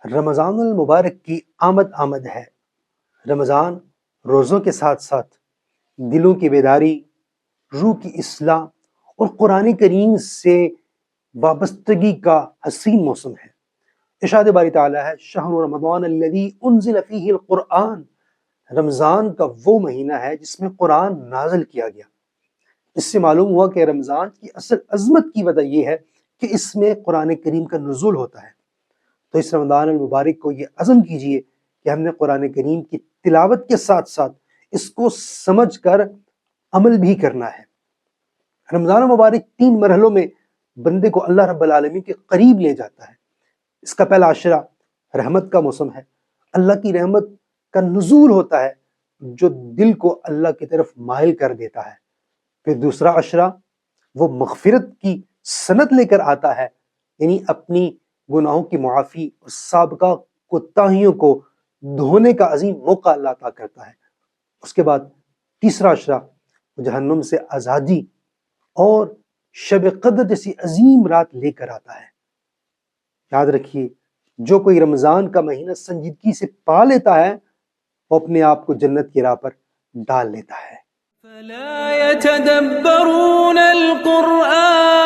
رمضان المبارک کی آمد ہے۔ رمضان روزوں کے ساتھ ساتھ دلوں کی بیداری، روح کی اصلاح اور قرآن کریم سے وابستگی کا حسین موسم ہے۔ ارشاد باری تعالیٰ ہے شہر رمضان الذی انزل فیہ القرآن، رمضان کا وہ مہینہ ہے جس میں قرآن نازل کیا گیا۔ اس سے معلوم ہوا کہ رمضان کی اصل عظمت کی وجہ یہ ہے کہ اس میں قرآن کریم کا نزول ہوتا ہے۔ تو اس رمضان المبارک کو یہ عزم کیجئے کہ ہم نے قرآن کریم کی تلاوت کے ساتھ ساتھ اس کو سمجھ کر عمل بھی کرنا ہے۔ رمضان المبارک 3 مرحلوں میں بندے کو اللہ رب العالمین کے قریب لے جاتا ہے۔ اس کا پہلا عشرہ رحمت کا موسم ہے، اللہ کی رحمت کا نزول ہوتا ہے جو دل کو اللہ کی طرف مائل کر دیتا ہے۔ پھر دوسرا عشرہ وہ مغفرت کی سند لے کر آتا ہے، یعنی اپنی گناہوں کی معافی اور سابقہ کوتاہیوں کو دھونے کا عظیم موقع اللہ عطا کرتا ہے۔ اس کے بعد تیسرا عشرہ جہنم سے آزادی اور شب قدر جیسی عظیم رات لے کر آتا ہے۔ یاد رکھیے، جو کوئی رمضان کا مہینہ سنجیدگی سے پا لیتا ہے وہ اپنے آپ کو جنت کی راہ پر ڈال لیتا ہے۔ فلا يتدبرون القرآن